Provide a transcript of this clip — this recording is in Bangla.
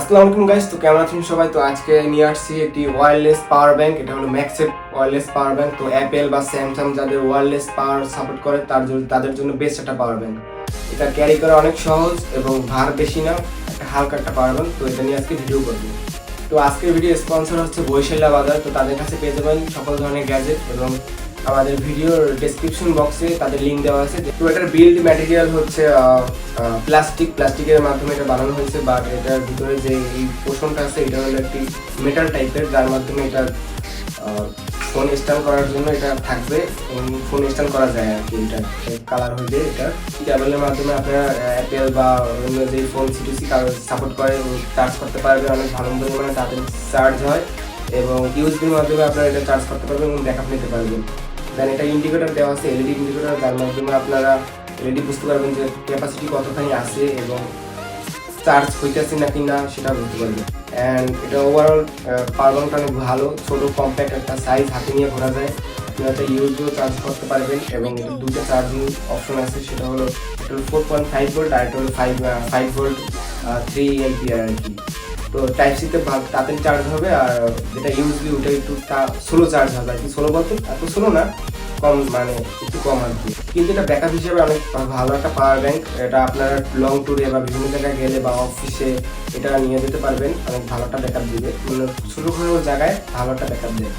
আসসালামু আলাইকুম গাইস, তো কেমন আছেন সবাই? তো আজকে নিয়ে আসছি একটি ওয়্যারলেস পাওয়ার ব্যাংক। এটা হলো ম্যাক্সেপ ওয়্যারলেস পাওয়ার ব্যাংক। তো অ্যাপেল বা স্যামসাং যাদের ওয়্যারলেস পাওয়ার সাপোর্ট করে তাদের জন্য বেস্ট একটা পাওয়ার ব্যাংক। এটা ক্যারি করা অনেক সহজ এবং ভার বেশি না, একটা হালকা একটা পাওয়ার ব্যাংক। তো এটা নিয়ে আজকে ভিডিও করব। তো আজকের ভিডিও স্পন্সর হচ্ছে বৈশাল্যা বাজার। তো তাদের কাছে পেয়ে যাবেন সকল ধরনের গ্যাজেট এবং আমাদের ভিডিওর ডেসক্রিপশন বক্সে তাদের লিঙ্ক দেওয়া আছে। তো এটার বিল্ড ম্যাটেরিয়াল হচ্ছে প্লাস্টিকের মাধ্যমে এটা বানানো হয়েছে, বাট এটার ভিতরে যে এই পোর্শনটা আছে এটা হলো একটি মেটাল টাইপের, যার মাধ্যমে এটা ফোন স্ট্যান্ড করার জন্য এটা থাকবে এবং ফোন স্ট্যান্ড করা যায় আর কি। এটা কালার হইলে এটা কেবলের মাধ্যমে আপনারা অ্যাপেল বা অন্য যে ফোন সিটিসি সাপোর্ট করে চার্জ করতে পারবেন। অনেক ভালো পরিমাণে তাদের চার্জ হয় এবং ইউএসবির মাধ্যমে আপনারা এটা চার্জ করতে পারবেন এবং ব্যাকআপ নিতে পারবেন। দেন এটা ইন্ডিকেটর দেওয়া আছে, এলইডি ইন্ডিকেটর, যার মাধ্যমে আপনারা এলইডি বুঝতে পারবেন যে ক্যাপাসিটি কতখানি আছে এবং চার্জ হইতেছে নাকি না সেটা বুঝতে পারবেন। অ্যান্ড এটা ওভারঅল পাওয়ার ব্যাংকটা অনেক ভালো, ছোটো কম্প্যাক্ট একটা সাইজ, হাতে নিয়ে ঘোরা যায়। আপনারা এটা ইউএসবিও চার্জ করতে পারবেন এবং এটা দুটো চার্জিং অপশন আছে, সেটা হলো 4.5 ভোল্ট আর এটা হলো 5 ভোল্ট 3 এম্পিয়ার আর কি। তো টাইপ সিতে তাড়াতাড়ি চার্জ হবে, আর যেটা ইউএসবি ওটা একটু স্লো চার্জ হবে আর কি। স্লো বলতে এত স্লো না, কম মানে একটু কম আর কি। কিন্তু এটা ব্যাকআপ হিসেবে অনেক ভালো একটা পাওয়ার ব্যাংক। এটা আপনারা লং ট্যুরে বা বিভিন্ন জায়গায় গেলে বা অফিসে এটা নিয়ে যেতে পারবেন, অনেক ভালো একটা ব্যাকআপ দিবে, মানে ছোটো কোনো জায়গায় ভালো একটা ব্যাকআপ দেবে।